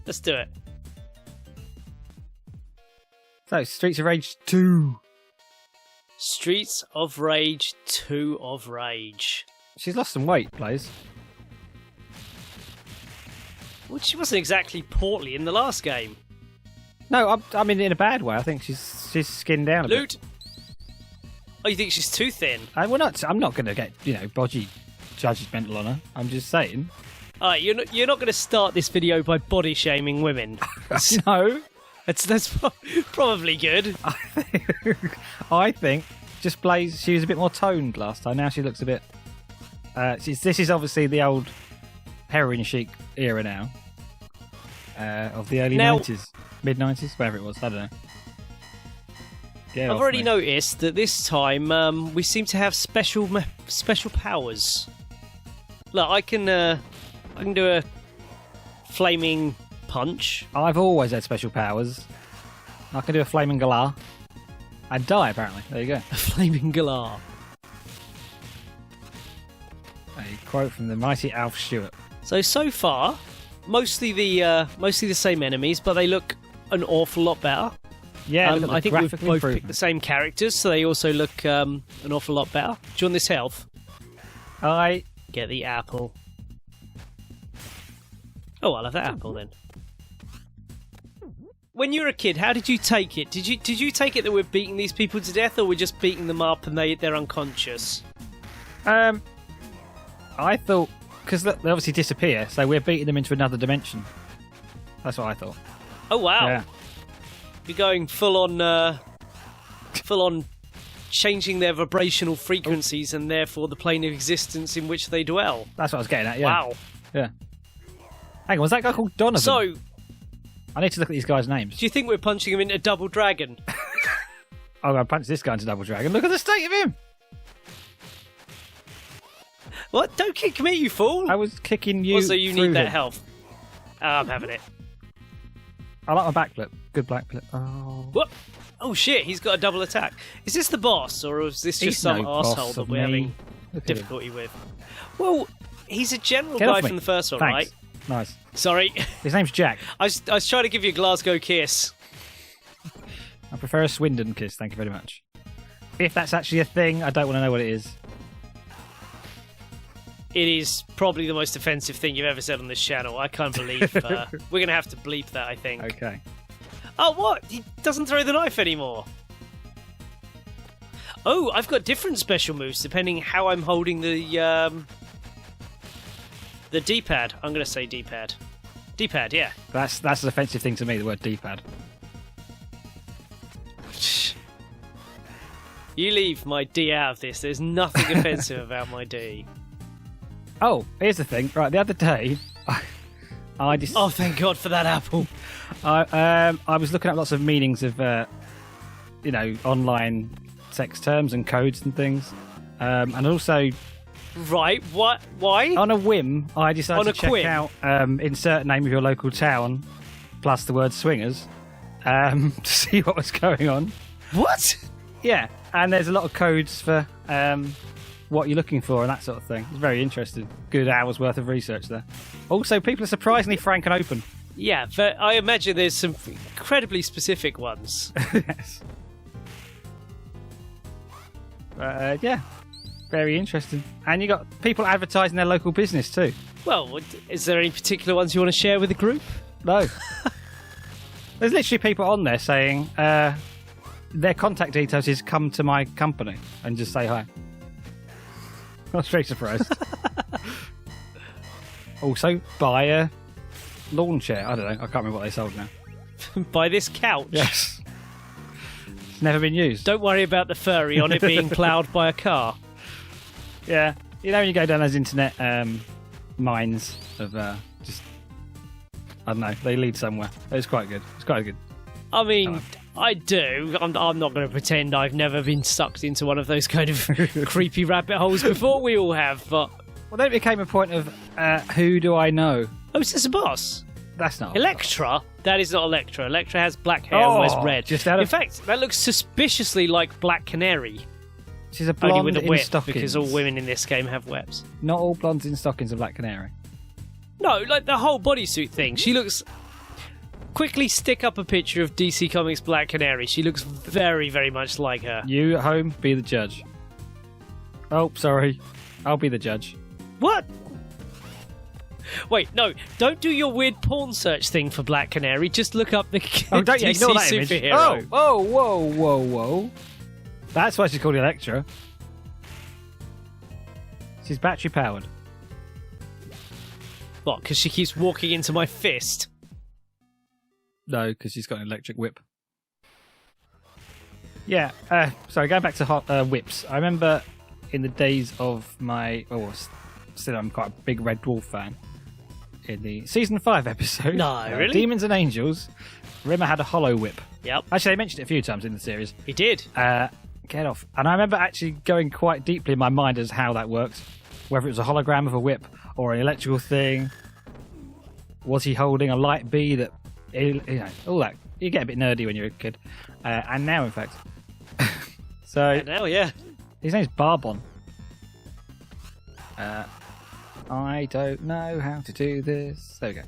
Let's do it. So, Streets of Rage 2. Streets of Rage 2 of Rage. She's lost some weight, Blaze. Well, she wasn't exactly portly in the last game. No, I mean in a bad way. I think she's skinned down a bit. Loot. Oh, you think she's too thin? I'm not going to get, bodgy judgmental on her. I'm just saying. All right, you're not going to start this video by body shaming women. No. That's probably good. I think just Blaze, she was a bit more toned last time. Now she looks a bit... this is obviously the old heroin chic era now. Of the early 90s. Mid-90s? Whatever it was. I don't know. I've already noticed that this time we seem to have special powers. Look, I can do a flaming punch. I've always had special powers. I can do a flaming galah. And die, apparently. There you go. A flaming galah. A quote from the mighty Alf Stewart. So far, mostly the same enemies, but they look an awful lot better. Yeah, I think we've both picked the same characters, so they also look an awful lot better. Do you want this health? I get the apple. Oh, I'll have that apple then. When you were a kid, how did you take it? Did you take it that we're beating these people to death, or we're just beating them up and they're unconscious? I thought, because they obviously disappear, so we're beating them into another dimension. That's what I thought. Oh wow! Yeah. You're going full on changing their vibrational frequencies and therefore the plane of existence in which they dwell. That's what I was getting at. Yeah. Wow. Yeah. Hang on, was that guy called Donovan? So, I need to look at these guys' names. Do you think we're punching him into Double Dragon? I'm going to punch this guy into Double Dragon. Look at the state of him! What? Don't kick me, you fool! I was kicking you. Also, you need that him. health. I'm having it. I like my backflip. Good backflip. Oh. What? Oh shit, he's got a double attack. Is this the boss, or is this just some arsehole that we're having difficulty with? Well, he's a general guy from the first one, Thanks. right? Nice. Sorry. His name's Jack. I was trying to give you a Glasgow kiss. I prefer a Swindon kiss, thank you very much. If that's actually a thing, I don't want to know what it is. It is probably the most offensive thing you've ever said on this channel. I can't believe we're going to have to bleep that, I think. Okay. Oh, what? He doesn't throw the knife anymore. Oh, I've got different special moves depending how I'm holding the D-pad. I'm going to say D-pad. D-pad, yeah. That's an offensive thing to me, the word D-pad. You leave my D out of this. There's nothing offensive about my D. Oh, here's the thing. Right, the other day, I just... Oh, thank God for that apple. I was looking at lots of meanings of, online sex terms and codes and things. And also... Right, what? Why? On a whim, I decided to check out insert name of your local town plus the word swingers to see what was going on. What? Yeah, and there's a lot of codes for what you're looking for and that sort of thing. It's very interesting. Good hours worth of research there. Also, people are surprisingly frank and open. Yeah, but I imagine there's some incredibly specific ones. Yes. Yeah. Very interesting. And you got people advertising their local business too. Well, is there any particular ones you want to share with the group? No. There's literally people on there saying their contact details is come to my company and just say hi. I was very surprised. Also, buy a lawn chair. I don't know. I can't remember what they sold now. Buy this couch? Yes. It's never been used. Don't worry about the furry on it being ploughed by a car. Yeah. You know when you go down those internet mines of just... I don't know. They lead somewhere. It's quite good. It's quite good. I mean... I do. I'm not going to pretend I've never been sucked into one of those kind of creepy rabbit holes before. We all have, but... Well, then it became a point of, who do I know? Oh, is this a boss? That's not Electra? That is not Electra. Electra has black hair and wears red. In fact, that looks suspiciously like Black Canary. She's a blonde only with a whip, stockings. because all women in this game have whips. Not all blondes in stockings are Black Canary. No, like the whole bodysuit thing. She looks... quickly stick up a picture of DC Comics Black Canary. She looks very, very much like her. You at home, be the judge. Oh, sorry. I'll be the judge. What? Wait, no. Don't do your weird porn search thing for Black Canary. Just look up the don't DC ignore that image. superhero. Oh, whoa. That's why she's called Electra. She's battery powered. What, because she keeps walking into my fist? No, because she's got an electric whip. Yeah, sorry, going back to whips. I remember in the days of my... Oh, still I'm quite a big Red Dwarf fan. In the Season 5 episode... No, really? Demons and Angels, Rimmer had a hollow whip. Yep. Actually, they mentioned it a few times in the series. He did. Get off. And I remember actually going quite deeply in my mind as how that works. Whether it was a hologram of a whip or an electrical thing. Was he holding a light bee that... You know, all that. You get a bit nerdy when you're a kid. And now, in fact. So... Now, yeah. His name's Barbon. I don't know how to do this. There we go.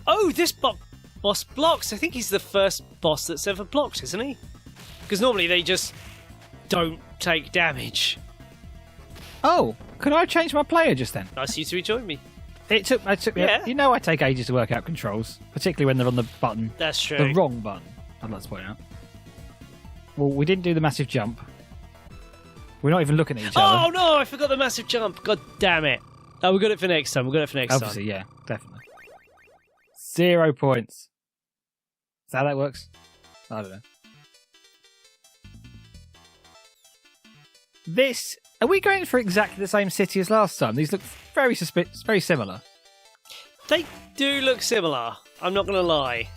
Oh, this boss blocks. I think he's the first boss that's ever blocked, isn't he? Because normally they just don't take damage. Oh, could I change my player just then? Nice of you to rejoin me. It took me. Yeah. You know, I take ages to work out controls, particularly when they're on the button. That's true. The wrong button. I'd like to point out. Well, we didn't do the massive jump. We're not even looking at each other. Oh no! I forgot the massive jump. God damn it! Oh, we got it for next time. Obviously, yeah, definitely. 0 points. Is that how that works? I don't know. This. Are we going for exactly the same city as last time? These look very very similar. They do look similar. I'm not going to lie.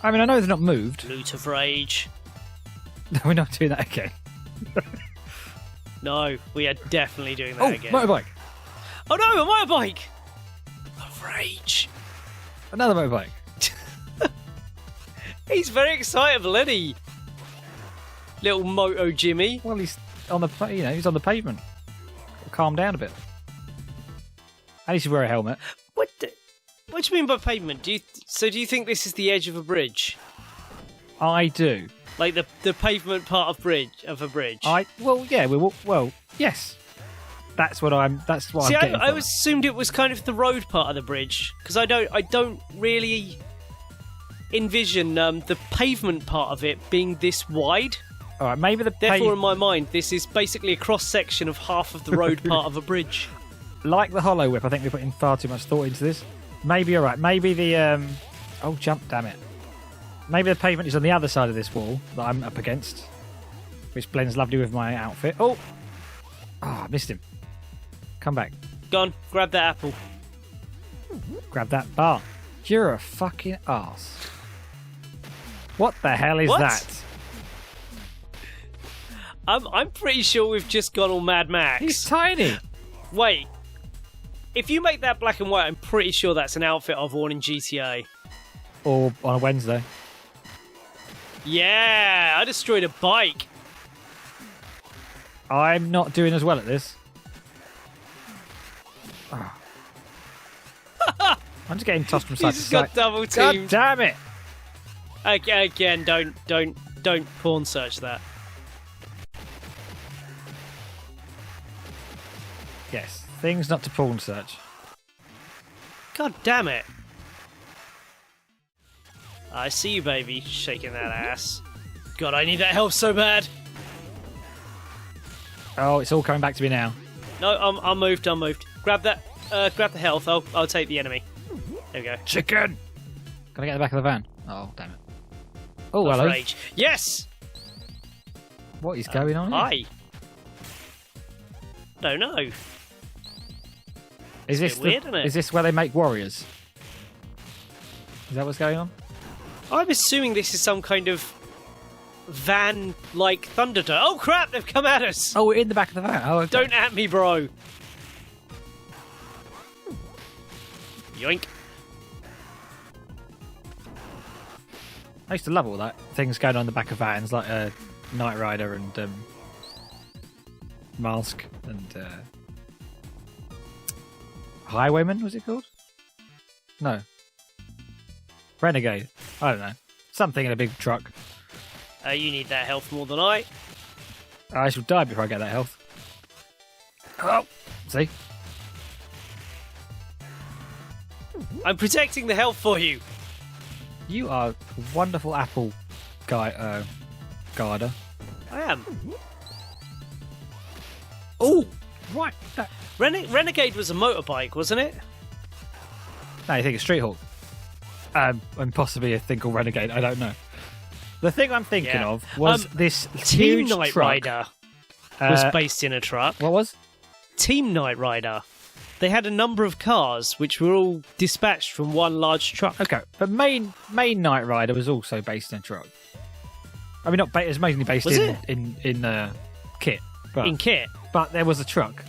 I mean, I know they're not moved. Loot of Rage. No, we're not doing that again. No, we are definitely doing that again. Motorbike. Oh no, a motorbike! Of Rage. Another motorbike. He's very excitable, isn't he? Little Moto Jimmy. Well, he's on the he's on the pavement. Calm down a bit. And he should wear a helmet. What do you mean by pavement? Do you think this is the edge of a bridge? I do. Like the pavement part of a bridge. Yes. That's what I'm getting. I assumed it was kind of the road part of the bridge because I don't really envision the pavement part of it being this wide. All right, maybe therefore in my mind this is basically a cross section of half of the road part of a bridge. Like the hollow whip, I think we're putting far too much thought into this. Maybe you're right. Maybe the jump, damn it. Maybe the pavement is on the other side of this wall that I'm up against, which blends lovely with my outfit. Oh, I missed him. Come back. Go on, grab that apple. Grab that bar. You're a fucking arse. What the hell is that? I'm pretty sure we've just gone all Mad Max. He's tiny. Wait. If you make that black and white, I'm pretty sure that's an outfit I've worn in GTA. Or on a Wednesday. Yeah, I destroyed a bike. I'm not doing as well at this. Oh. I'm just getting tossed from side to He's side. got double teamed. God damn it! Again, don't porn search that. Yes, things not to porn search. God damn it! I see you, baby, shaking that ass. God, I need that help so bad. Oh, it's all coming back to me now. No, I'm moved. Grab that. Grab the health. I'll take the enemy. There we go. Chicken. Can I get the back of the van? Oh, damn it. Oh, hello. Rage. Yes. What is going on here? Hi. Don't know. Is this weird, isn't it? Is this where they make warriors? Is that what's going on? I'm assuming this is some kind of van-like Thunderdome. Oh crap! They've come at us. Oh, we're in the back of the van. Oh, okay. Don't at me, bro. Yoink. I used to love all that. Things going on in the back of vans, like Knight Rider and Mask and Highwayman, was it called? No. Renegade. I don't know. Something in a big truck. You need that health more than I. I shall die before I get that health. Oh, see? I'm protecting the health for you. You are a wonderful apple guy, guarder. I am. Oh, right. Renegade was a motorbike, wasn't it? No, you think it's Street Hawk. And possibly a thing called Renegade. I don't know. The thing I'm thinking of was this Team huge Knight truck. Rider was based in a truck. What was? Team Knight Rider. They had a number of cars which were all dispatched from one large truck. Okay, but main Knight Rider was also based in a truck. I mean, not it was mainly based in kit. But, in kit? But there was a truck,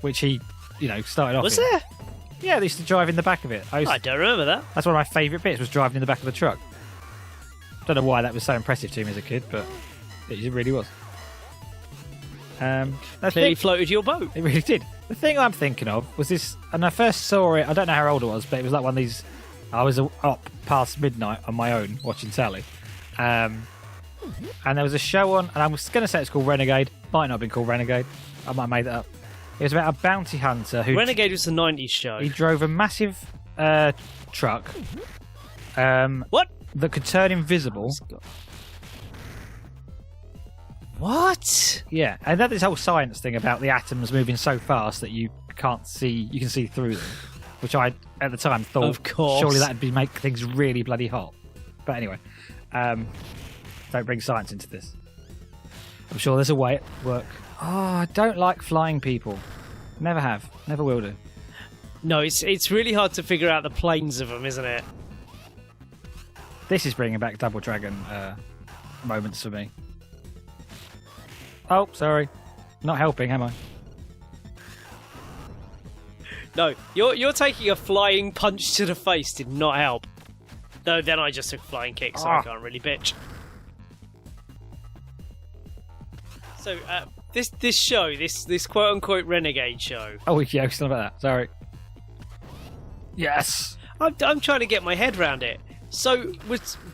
which he, started off Was in. there? Yeah, they used to drive in the back of it. I don't remember that. That's one of my favourite bits, was driving in the back of the truck. Don't know why that was so impressive to me as a kid, but it really was. Clearly floated your boat. It really did. The thing I'm thinking of was this, and I first saw it, I don't know how old I was, but it was like one of these, I was up past midnight on my own watching telly. And there was a show on, and I was going to say it's called Renegade. Might not have been called Renegade. I might have made that up. It was about a bounty hunter who... Renegade was the 90s show. He drove a massive truck. What? That could turn invisible. What? Yeah, and that this whole science thing about the atoms moving so fast that you can see through them, which I at the time thought, of course, surely that'd make things really bloody hot. But anyway, don't bring science into this. I'm sure there's a way it work. Oh, I don't like flying people. Never have, never will do. No, it's really hard to figure out the planes of them, isn't it? This is bringing back Double Dragon moments for me. Oh, sorry. Not helping, am I? No, you're taking a flying punch to the face did not help. No, then I just took a flying kick, so I can't really bitch. So, this show, this quote-unquote Renegade show... Oh, yeah, we're still about that. Sorry. Yes! I'm trying to get my head around it. So,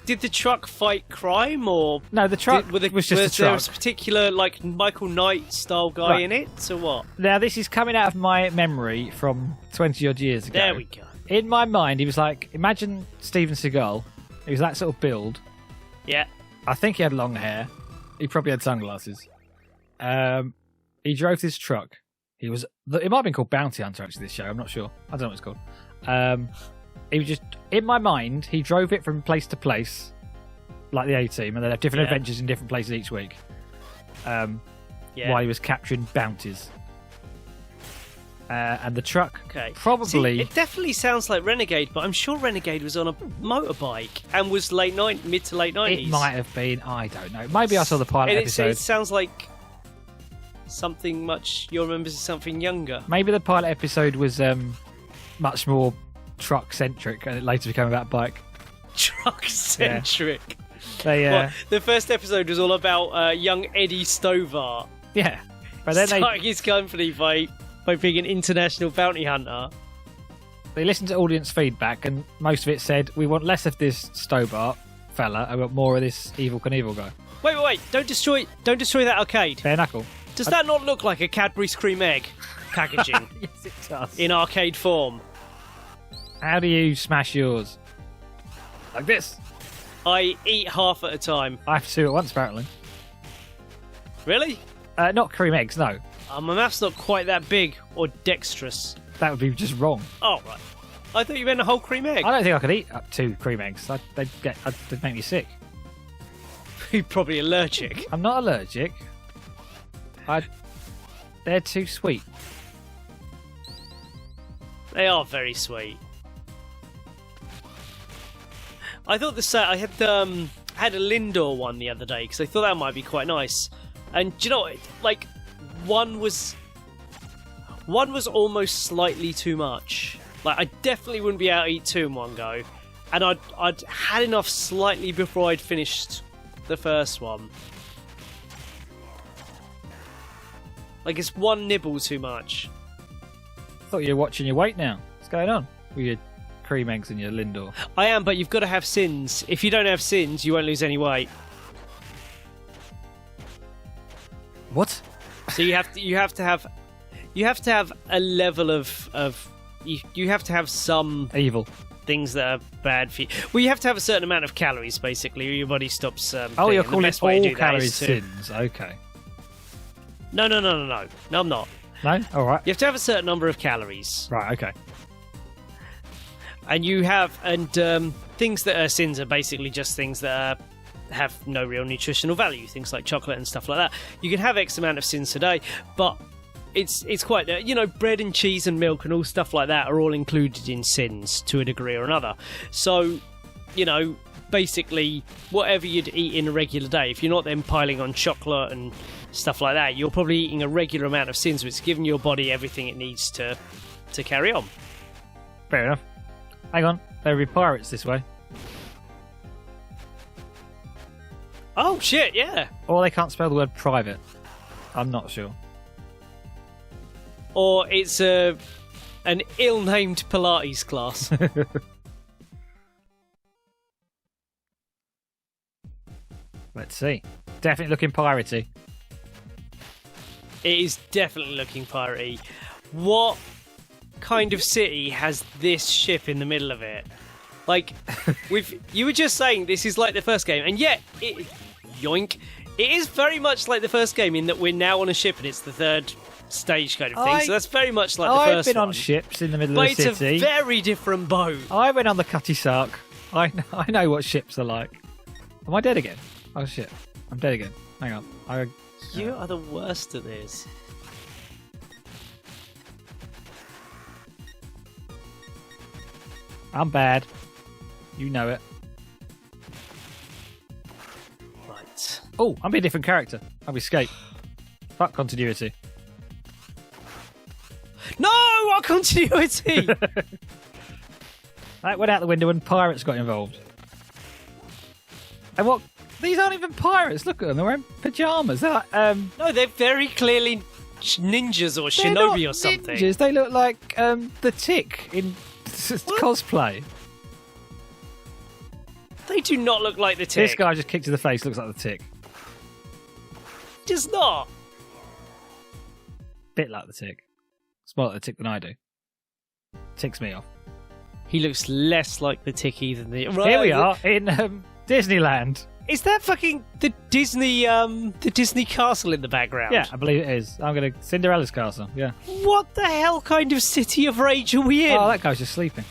did the truck fight crime, or no? The truck was just a truck. Was there a particular Michael Knight style guy in it, or what? Now this is coming out of my memory from 20 odd years ago. There we go. In my mind, he was like, imagine Steven Seagal. He was that sort of build. Yeah. I think he had long hair. He probably had sunglasses. He drove this truck. It might have been called Bounty Hunter. Actually, this show, I'm not sure. I don't know what it's called. He was just, in my mind, he drove it from place to place, like the A-Team, and they'd have different adventures in different places each week, while he was capturing bounties. And the truck, probably... See, it definitely sounds like Renegade, but I'm sure Renegade was on a motorbike and was mid to late 90s. It might have been, I don't know. Maybe I saw the pilot episode. It sounds like something you'll remember something younger. Maybe the pilot episode was much more truck-centric, and it later became about bike. Truck-centric? Yeah. The first episode was all about young Eddie Stovart. Yeah. But then starting his company by being an international bounty hunter. They listened to audience feedback, and most of it said, we want less of this Stobart fella, I want more of this Evil Knievel guy. Wait, don't destroy that arcade. Bare knuckle. Does that not look like a Cadbury's Cream Egg packaging? Yes, it does. In arcade form. How do you smash yours? Like this? I eat half at a time. I have two at once, apparently. Really? Not cream eggs, no. My mouth's not quite that big or dexterous. That would be just wrong. Oh, right. I thought you meant a whole cream egg. I don't think I could eat up 2 cream eggs. They'd make me sick. You're probably allergic. I'm not allergic. They're too sweet. They are very sweet. I thought I had a Lindor one the other day because I thought that might be quite nice. And do you know what? Like, one was almost slightly too much. Like, I definitely wouldn't be able to eat 2 in one go. And I'd had enough slightly before I'd finished the first one. Like, it's 1 nibble too much. I thought you were watching your weight now. What's going on? With your cream eggs in your Lindor. I am, but you've got to have sins. If you don't have sins, you won't lose any weight. What? So you have to have a level of you have to have some Evil. things that are bad for you. Well, you have to have a certain amount of calories, basically, or your body stops. Oh, you're the calling best way to all do that calories is to- sins. Okay. No, I'm not. No? All right. You have to have a certain number of calories, Right, okay. and things that are sins are basically just things that have no real nutritional value. Things like chocolate and stuff like that. You can have X amount of sins today, but it's quite bread and cheese and milk and all stuff like that are all included in sins to a degree or another. So basically whatever you'd eat in a regular day, if you're not then piling on chocolate and stuff like that, you're probably eating a regular amount of sins, which is giving your body everything it needs to carry on. Fair enough. Hang on. There'll be pirates this way. Oh shit, yeah. Or they can't spell the word private. I'm not sure. Or it's an ill-named Pilates class. Let's see. Definitely looking piratey. It is definitely looking piratey. What kind of city has this ship in the middle of it? Like, you were just saying this is like the first game, and yet, yoink, it is very much like the first game in that we're now on a ship and it's the third stage kind of thing. So that's very much like the first I've been one. on ships in the middle But of the city. it's a very different boat. I went on the Cutty Sark. I know what ships are like. Am I dead again? Oh shit. I'm dead again. Hang on. You are the worst at this. I'm bad. You know it. Right. Oh, I'm a different character. I've escaped. Fuck continuity. No! Our continuity! That went out the window and pirates got involved. And what? These aren't even pirates. Look at them. They're wearing pyjamas. They're like, No, they're very clearly ninjas or they're not shinobi or something. ninjas. They look like the Tick in cosplay. They do not look like the Tick. This guy just kicked to the face. Looks like the Tick. Does not. Bit like the Tick. It's more like the Tick than I do. Ticks me off. He looks less like the Ticky than the. Right, Here we are in Disneyland. Is that fucking the Disney castle in the background? Yeah, I believe it is. I'm going to Cinderella's castle. Yeah. What the hell kind of city of rage are we in? Oh, that guy's just sleeping.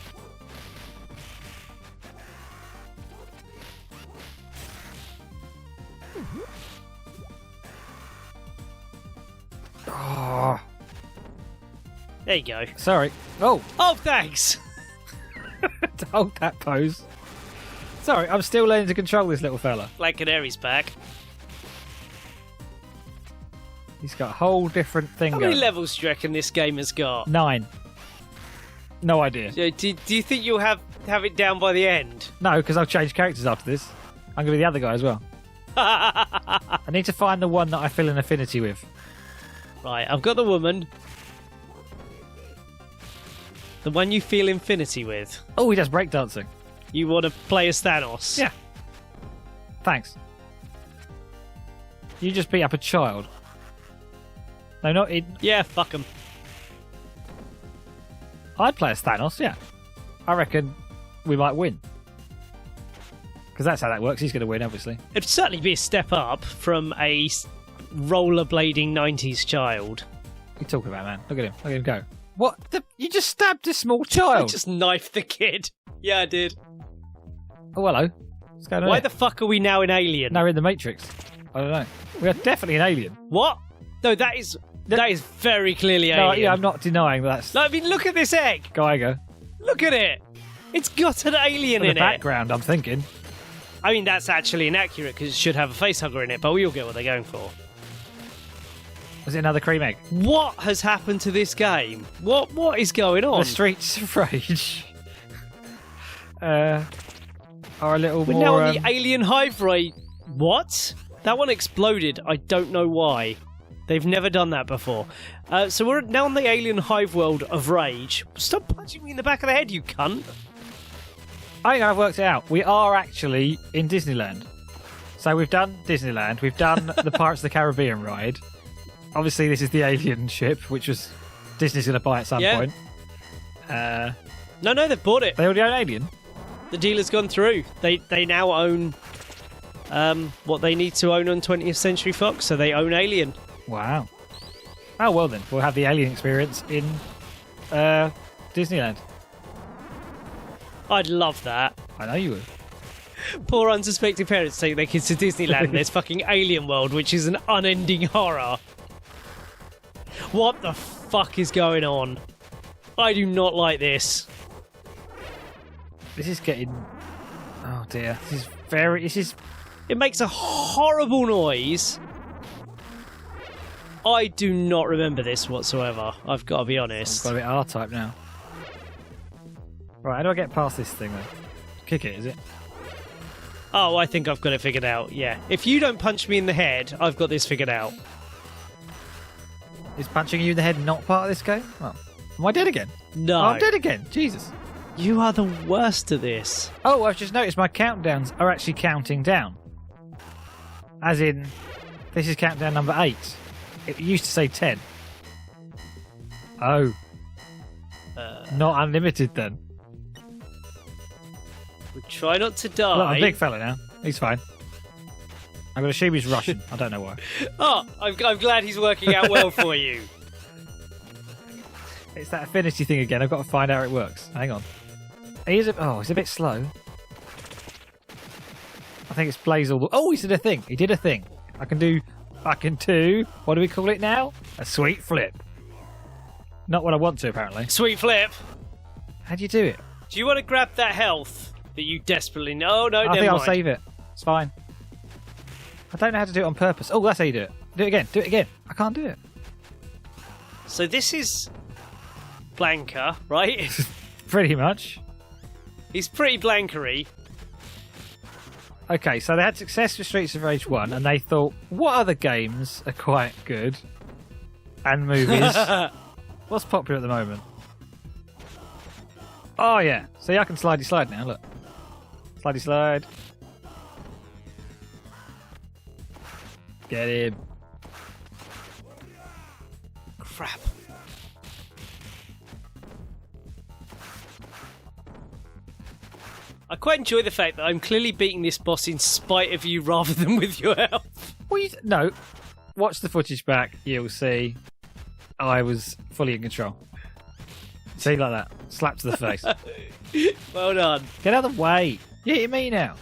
Oh, There you go. sorry. Oh, Oh, thanks. hold that pose. Sorry, I'm still learning to control this little fella. Black Canary's back. He's got a whole different thing How going. many levels do you reckon this game has got? 9. No idea. Do you think you'll have it down by the end? No, because I'll change characters after this. I'm going to be the other guy as well. I need to find the one that I feel an affinity with. Right, I've got the woman. The one you feel infinity with. Oh, he does breakdancing. You want to play as Thanos? Yeah. Thanks. You just beat up a child. No, not in. Yeah, fuck him. I'd play as Thanos, yeah. I reckon we might win. Because that's how that works. He's going to win, obviously. It'd certainly be a step up from a rollerblading 90s child. What are you talking about, man? Look at him. Look at him go. What? You just stabbed a small I child. just knifed the kid. Yeah, I did. Oh, hello. What's going on Why here? the fuck are we now in Alien? No, we're in the Matrix. I don't know. We are definitely an alien. What? No, that is very clearly No, Alien. yeah, I'm not denying that's No, I mean, look at this egg. Geiger. Look at it. It's got an alien In in the background, I'm thinking. it. I mean, that's actually inaccurate because it should have a facehugger in it, but we'll get what they're going for. Was it another cream egg? What has happened to this game? What is going on? The Streets of Rage are a little We're more... now on the Alien Hive raid. What? That one exploded. I don't know why. They've never done that before. So we're now on the Alien Hive world of Rage. Stop punching me in the back of the head, you cunt. I think I've worked it out. We are actually in Disneyland. So we've done Disneyland. We've done the Pirates of the Caribbean ride. Obviously, this is the Alien ship, which was Disney's going to buy at some point. No, they've bought it. They already own Alien. The dealer's gone through. They now own what they need to own on 20th Century Fox, so they own Alien. Wow. Oh, well then. We'll have the Alien experience in Disneyland. I'd love that. I know you would. Poor unsuspecting parents take their kids to Disneyland and there's fucking Alien World, which is an unending horror. What the fuck is going on? I do not like this. This is getting... Oh dear. This is... It makes a horrible noise. I do not remember this whatsoever. I've got to be honest. I've got a bit R-type now. Right, how do I get past this thing then? Kick it, is it? Oh, I think I've got it figured out, yeah. If you don't punch me in the head, I've got this figured out. Is punching you in the head not part of this game? Oh. Am I dead again? No. Oh, I'm dead again. Jesus. You are the worst at this. Oh, I've just noticed my countdowns are actually counting down. As in, this is countdown number 8. It used to say 10. Oh. Not unlimited then. We'll try not to die. Look, I'm a big fella now. He's fine. I'm going to assume he's Russian. I don't know why. Oh, I'm glad he's working out well for you. It's that affinity thing again. I've got to find out how it works. Hang on. He's a bit slow. I think it's Blaze all. Oh, he did a thing. He did a thing. I can do. What do we call it now? A sweet flip. Not what I want to, apparently. Sweet flip. How do you do it? Do you want to grab that health that you desperately... No, never mind. I'll save it. It's fine. I don't know how to do it on purpose. Oh, that's how you do it. Do it again. Do it again. I can't do it. So this is Blanca, right? Pretty much. He's pretty blankery. Okay, so they had success with Streets of Rage 1, and they thought, what other games are quite good? And movies. What's popular at the moment? Oh, yeah. See, I can slidey slide now, look. Slidey slide. Get him. Crap. I quite enjoy the fact that I'm clearly beating this boss in spite of you rather than with your help. Well, no. Watch the footage back. You'll see I was fully in control. See, like that. Slap to the face. Well done. Get out of the way. You hit me now.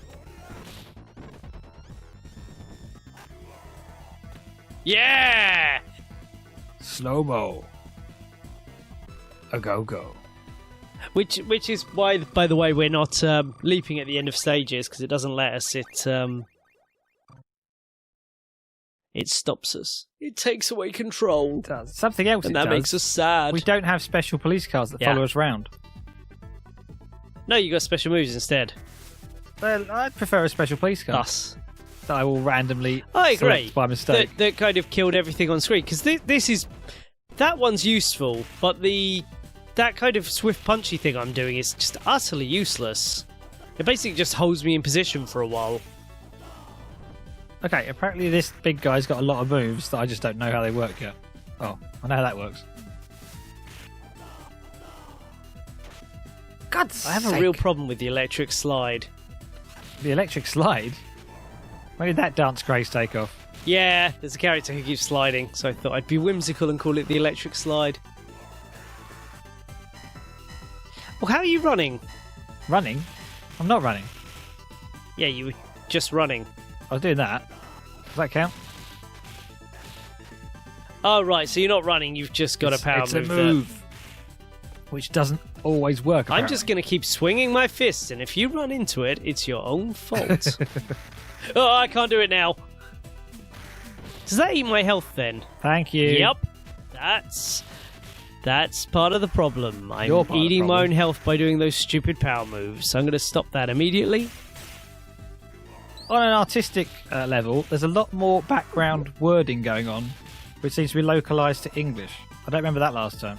Yeah! Slow-mo. A go-go. Which is why, by the way, we're not leaping at the end of stages, because it doesn't let us. It stops us. It takes away control. It does. Something else and it that does. makes us sad. We don't have special police cars that follow us round. No, you got special moves instead. Well, I'd prefer a special police car. Us. That I will randomly I agree. select by mistake. That kind of killed everything on screen. Because this is... That one's useful, but that kind of swift punchy thing I'm doing is just utterly useless. It basically just holds me in position for a while. Okay, apparently this big guy's got a lot of moves that I just don't know how they work yet. Oh, I know how that works. God's sake. I have a real problem with the electric slide. The electric slide? When did that dance craze take off? Yeah, there's a character who keeps sliding, so I thought I'd be whimsical and call it the electric slide. Well, how are you running? Running? I'm not running. Yeah, you were just running. I was doing that. Does that count? Oh, right, so you're not running, you've just got a power move. It's a move. Which doesn't always work, apparently. I'm just going to keep swinging my fists, and if you run into it, it's your own fault. Oh, I can't do it now. Does that eat my health then? Thank you. Yep. That's part of the problem. I'm eating my own health by doing those stupid power moves. So I'm going to stop that immediately. On an artistic level, there's a lot more background wording going on, which seems to be localised to English. I don't remember that last time.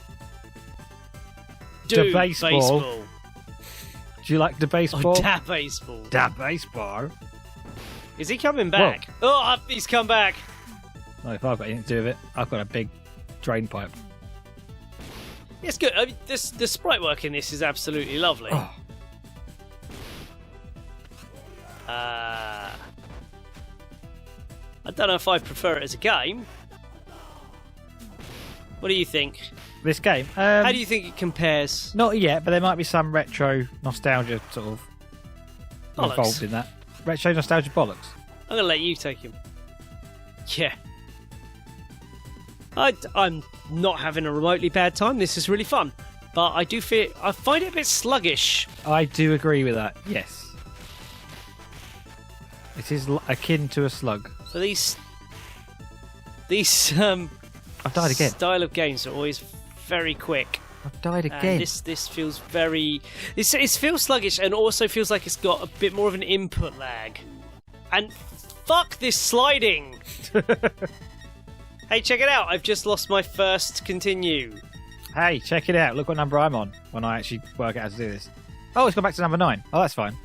Do baseball. Do you like the baseball? Oh, that baseball. That baseball. Is he coming back? Whoa. Oh, he's come back. No, if I've got anything to do with it, I've got a big drain pipe. It's good. I mean, the sprite work in this is absolutely lovely. Oh. I don't know if I prefer it as a game. What do you think? This game? How do you think it compares? Not yet, but there might be some retro nostalgia sort of Bollocks. involved in that. Retro nostalgia bollocks. I'm going to let you take him. Yeah. I'm not having a remotely bad time. This is really fun. But I find it a bit sluggish. I do agree with that, yes. It is akin to a slug. So these I've died again. style of games are always very quick. I've died again. This feels very... It feels sluggish and also feels like it's got a bit more of an input lag. And fuck this sliding! Hey, check it out. I've just lost my first continue. Hey, check it out. Look what number I'm on when I actually work out how to do this. Oh, it's gone back to number 9. Oh, that's fine.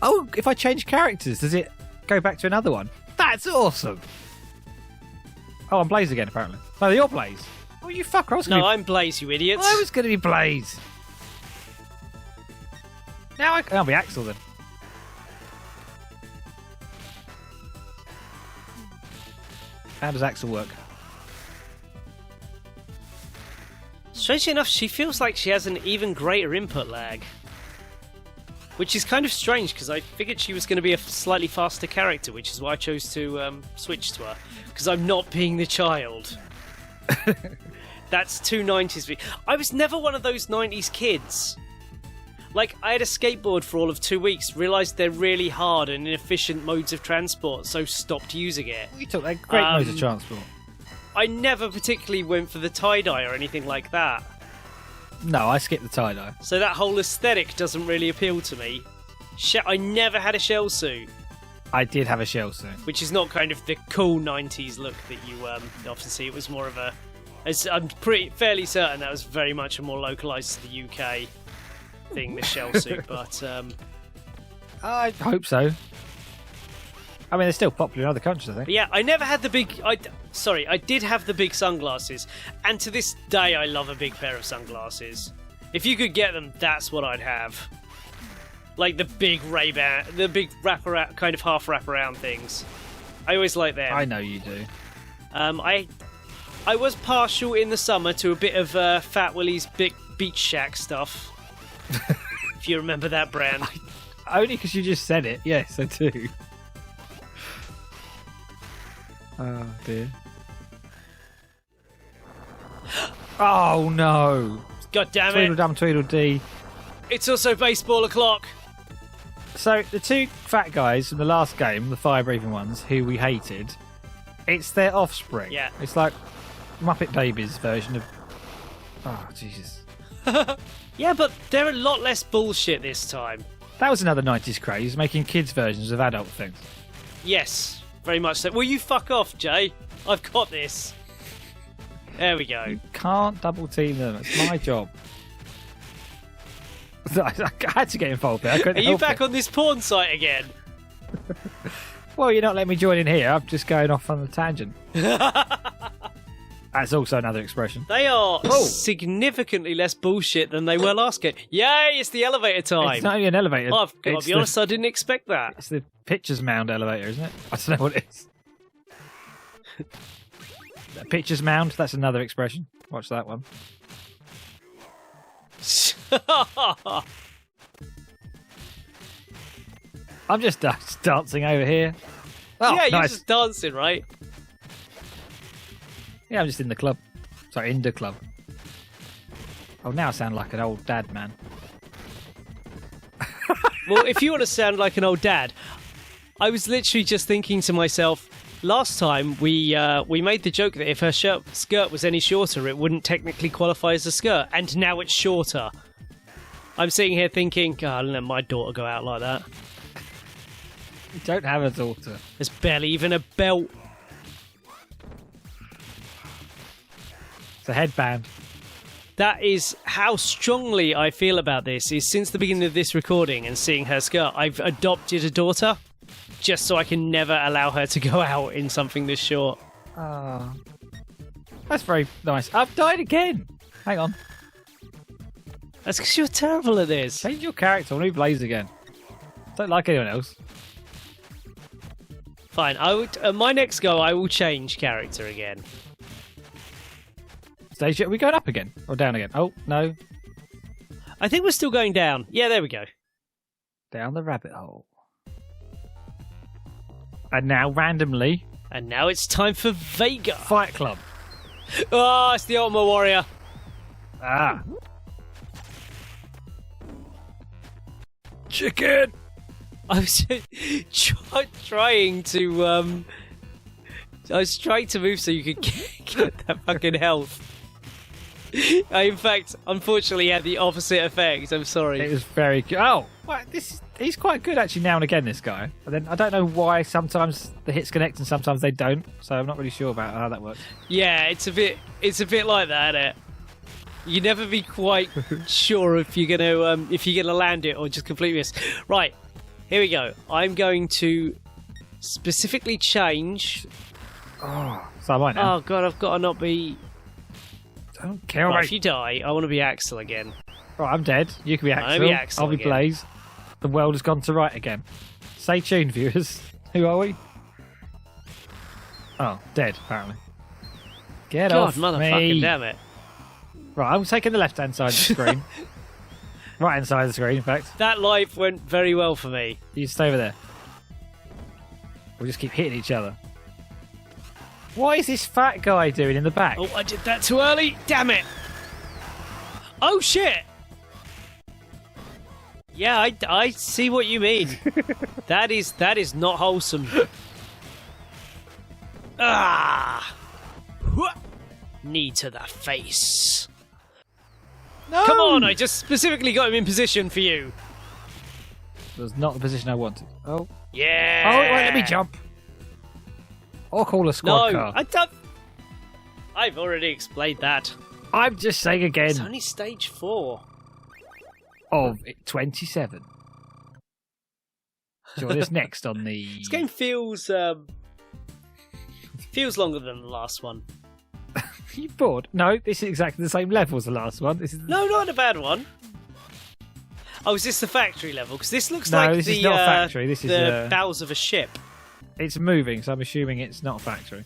Oh, if I change characters, does it go back to another one? That's awesome! Oh, I'm Blaze again, apparently. No, you're Blaze. Oh, you fucker. I'm Blaze, you idiot. I was going to be Blaze. Now I'll be Axel then. How does Axel work? Strangely enough, she feels like she has an even greater input lag. Which is kind of strange, because I figured she was going to be a slightly faster character, which is why I chose to switch to her. Because I'm not being the child. That's too 90s. I was never one of those 90s kids. Like, I had a skateboard for all of 2 weeks, realised they're really hard and inefficient modes of transport, so stopped using it. You took that great modes of transport. I never particularly went for the tie-dye or anything like that. No, I skipped the tie-dye. So that whole aesthetic doesn't really appeal to me. I never had a shell suit. I did have a shell suit. Which is not kind of the cool 90s look that you often see. It was more of a... I'm fairly certain that was very much a more localised to the UK thing, the shell suit, but... I hope so. I mean, they're still popular in other countries, I think. But yeah, I never had the big... I did have the big sunglasses, and to this day I love a big pair of sunglasses. If you could get them, that's what I'd have. Like the big Ray-Ban, the big wraparound, kind of half wraparound things. I always like them. I know you do. I was partial in the summer to a bit of Fat Willie's big Beach Shack stuff. If you remember that brand. Only because you just said it. Yes, I do. Oh dear. Oh no! God damn it! Tweedledum Tweedledee. It's also baseball o'clock. So the two fat guys from the last game, the fire-breathing ones, who we hated, it's their offspring. Yeah. It's like Muppet Babies version of. Oh Jesus. Yeah, but they're a lot less bullshit this time. That was another 90s craze, making kids versions of adult things. Yes, very much so. Will you fuck off, Jay? I've got this. There we go. You can't double team them. It's my job. I had to get involved there. I couldn't Are you help back it. on this porn site again? Well, you're not letting me join in here. I'm just going off on a tangent. That's also another expression. They are significantly less bullshit than they were last game. Yay, it's the elevator time. It's not only an elevator. I've got to be honest, I didn't expect that. It's the Pictures Mound elevator, isn't it? I don't know what it is. Pictures Mound, that's another expression. Watch that one. I'm just dancing over here. Oh, yeah, you're nice. just dancing, right? Yeah, I'm just in the club. Sorry, in the club. Oh, now I sound like an old dad, man. Well, if you want to sound like an old dad, I was literally just thinking to myself, last time we made the joke that if her skirt was any shorter, it wouldn't technically qualify as a skirt, and now it's shorter. I'm sitting here thinking, God, I'll let my daughter go out like that. You don't have a daughter. There's barely even a belt. It's a headband. That is how strongly I feel about this. Is since the beginning of this recording and seeing her skirt, I've adopted a daughter just so I can never allow her to go out in something this short. That's very nice. I've died again. Hang on. That's because you're terrible at this. Change your character. I want to be Blaze again. Don't like anyone else. Fine. I would. My next go, I will change character again. Stage, are we going up again or down again? Oh no. I think we're still going down. Yeah, there we go. Down the rabbit hole. And now randomly. And now it's time for Vega. Fight Club. Oh, it's the Ultimate Warrior. Ah. Chicken. I was trying to I was trying to move so you could get that fucking health. I, in fact, unfortunately, had the opposite effect. I'm sorry. It was very good. Oh, well, he's quite good actually now and again. This guy. And then I don't know why sometimes the hits connect and sometimes they don't. So I'm not really sure about how that works. Yeah, it's a bit like that, isn't it? You never be quite sure if you're gonna land it or just completely miss. Right, here we go. I'm going to specifically change. Oh, so am I now. Oh god, I've got to not be. Don't kill me. If you die, I want to be Axel again. Right, I'm dead. You can be Axel. I'll be Axel I'll be again. Blaze. The world has gone to right again. Stay tuned, viewers. Who are we? Oh, dead, apparently. Get God, off motherfucking me. damn it. Right, I'm taking the left-hand side of the screen. Right-hand side of the screen, in fact. That life went very well for me. You stay over there. We'll just keep hitting each other. What is this fat guy doing in the back? Oh, I did that too early. Damn it. Oh, shit. Yeah, I see what you mean. That is not wholesome. Ah. Knee to the face. No! Come on, I just specifically got him in position for you. That was not the position I wanted. Oh. Yeah. Oh, wait, let me jump. Or call a squad car. I don't. I've already explained that. I'm just saying again. It's only stage 4. Of 27. Join us next on the... This game feels longer than the last one. You bored? No, this is exactly the same level as the last one. This is... No, not a bad one. Oh, is this the factory level? Because this looks no, like this the is not a factory. This is the bowels of a ship. It's moving, so I'm assuming it's not a factory.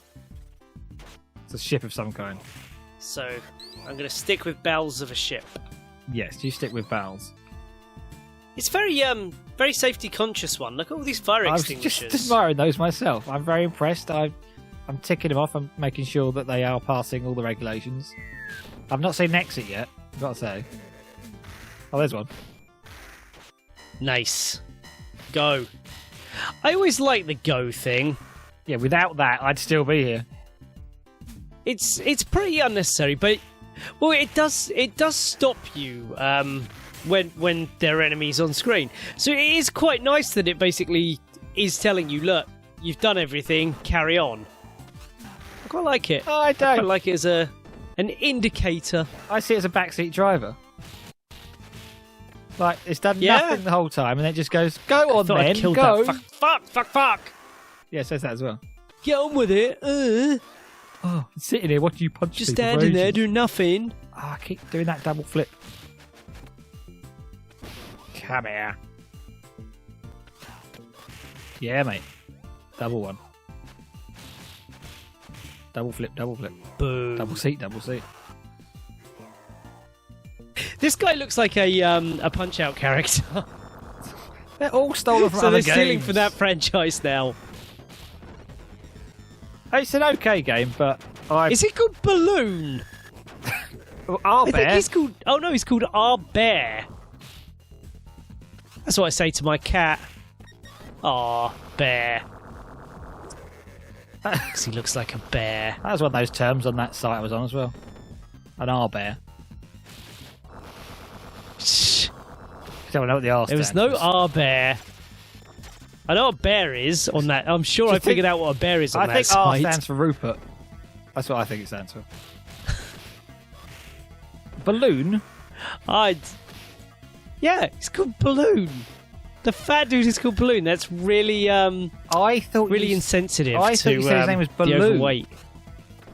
It's a ship of some kind. So I'm going to stick with bowels of a ship. Yes, you stick with bowels. It's very safety conscious one. Look at all these fire extinguishers. I was just admiring those myself. I'm very impressed. I'm ticking them off. I'm making sure that they are passing all the regulations. I've not seen exit yet, I've got to say. Oh, there's one. Nice. Go. I always like the go thing. Yeah, without that, I'd still be here. It's pretty unnecessary, but well, it does stop you when there are enemies on screen. So it is quite nice that it basically is telling you, look, you've done everything, carry on. I quite like it. Oh, I don't. I quite like it as an indicator. I see it as a backseat driver. Like, it's done nothing the whole time, and then it just goes, go on then, go. Fuck. Yeah, it says that as well. Get on with it. Oh, I'm sitting here watching you punch just people standing there doing nothing. Oh, I keep doing that double flip. Come here. Yeah, mate. Double one. Double flip, double flip. Boom. Double seat, double seat. This guy looks like a Punch-Out character. They're all stolen from so other they're games. stealing from that franchise now. It's an okay game, but Is it called Balloon? Our I Bear. think he's called... Oh, no, he's called Our Bear. That's what I say to my cat. Aw, bear. Because he looks like a bear. That was one of those terms on that site I was on as well. An R-bear. Shh. Don't know what the R There was stands no for. R bear. I know what a bear is on that. I'm sure I figured out what a bear is on that I think site. R stands for Rupert. That's what I think it stands for. Balloon? Yeah, it's called Balloon. The fat dude is called Balloon. That's really I thought really insensitive I to thought you said his name was the Balloon. overweight.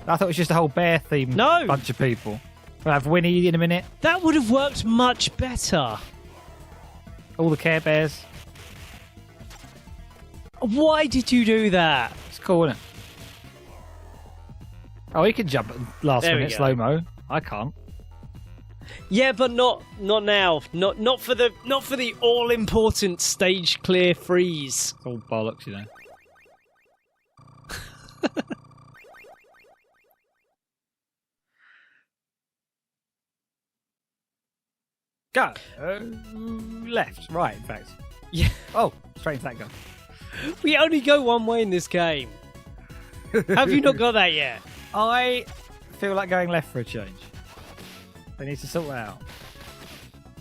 I thought it was just a whole bear themed No. bunch of people. We'll have Winnie in a minute. That would have worked much better. All the Care Bears. Why did you do that? It's cool, isn't it? Oh, he can jump at last There we minute go. slow-mo. I can't. Yeah, but not now. Not for the all important stage clear freeze. It's all bollocks, you know. Go. Left. Right, in fact. Yeah. Oh, straight into that gun. We only go one way in this game. Have you not got that yet? I feel like going left for a change. They need to sort that out.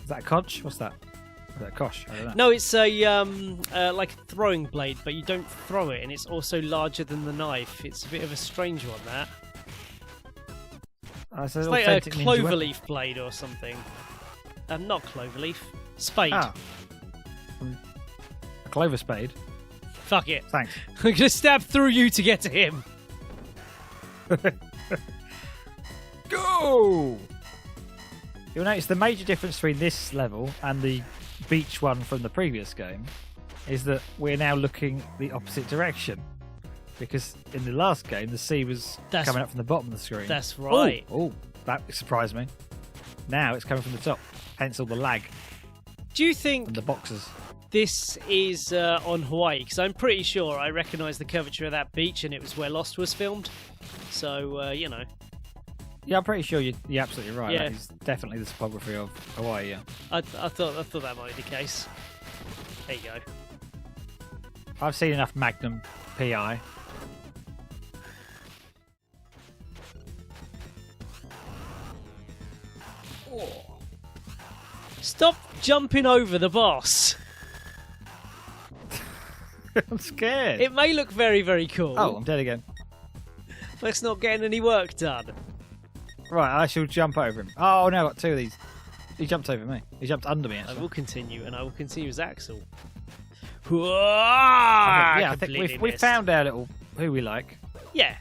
Is that a conch? What's that? Is that a kosh? I don't know. No, it's a like a throwing blade, but you don't throw it, and it's also larger than the knife. It's a bit of a strange one, that. It's It's like a cloverleaf blade or something. Not cloverleaf. Spade. Ah. A clover spade. Fuck it. Thanks. I'm gonna stab through you to get to him. Go! You'll notice the major difference between this level and the beach one from the previous game is that we're now looking the opposite direction. Because in the last game, the sea was coming up from the bottom of the screen. That's right. Oh, that surprised me. Now it's coming from the top, hence all the lag Do you think and the boxes. this is on Hawaii? Because I'm pretty sure I recognise the curvature of that beach, and it was where Lost was filmed. So, you know. Yeah, I'm pretty sure you're absolutely right. Yeah. That is definitely the topography of Hawaii, yeah. I thought that might be the case. There you go. I've seen enough Magnum PI. Stop jumping over the boss. I'm scared. It may look very, very cool. Oh, I'm dead again. But it's not getting any work done. Right, I shall jump over him. Oh no, I got two of these. He jumped over me. He jumped under me, I actually. will continue, and I will continue as Axel. I think we've found our little who we like. Yeah.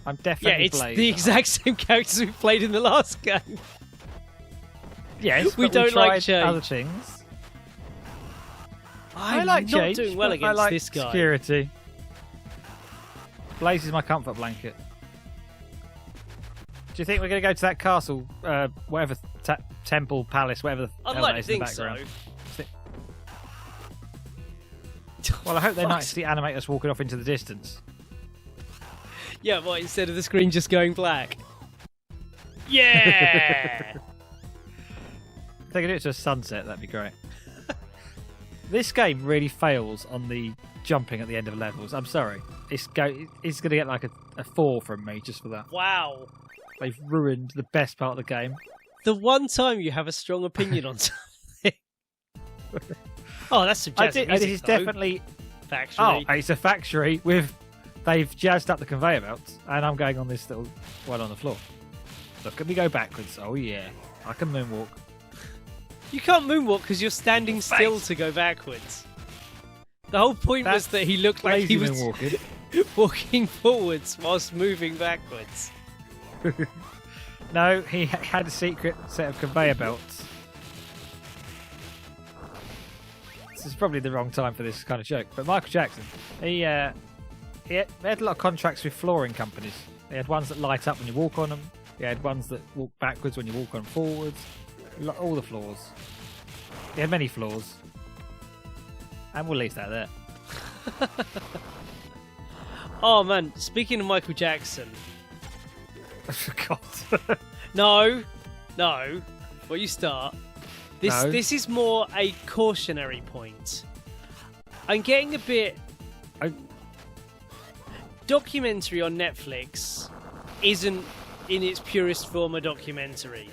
I'm Yeah, definitely it's Blaze. the exact same characters we played in the last game. Yes, we but don't like tried change. other things. I'm I like not change, doing well but against I like this guy. security. Blaze is my comfort blanket. Do you think we're going to go to that castle, whatever, temple, palace, whatever the I'd hell like that to is in the think so. background? Well, I hope they're nice to animate us walking off into the distance. Yeah, well, instead of the screen just going black. Yeah! If they could do it to a sunset, that'd be great. This game really fails on the jumping at the end of levels. I'm sorry. It's going to get like a 4 from me just for that. Wow. They've ruined the best part of the game. The one time you have a strong opinion on something. Oh, that's subjective. This is definitely... factory. Oh, it's a factory with... They've jazzed up the conveyor belts, and I'm going on this little one on the floor. Look at me go backwards. Oh, yeah. I can moonwalk. You can't moonwalk because you're standing still to go backwards. The whole point was that he looked like he was moonwalking. walking forwards whilst moving backwards. No, he had a secret set of conveyor belts. This is probably the wrong time for this kind of joke, but Michael Jackson, he had a lot of contracts with flooring companies. He had ones that light up when you walk on them. He had ones that walk backwards when you walk on them forwards. All the floors. He had many floors. And we'll leave that there. Oh man, speaking of Michael Jackson. God. No. Before you start. No. This is more a cautionary point. I'm getting a bit... Documentary on Netflix isn't in its purest form a documentary.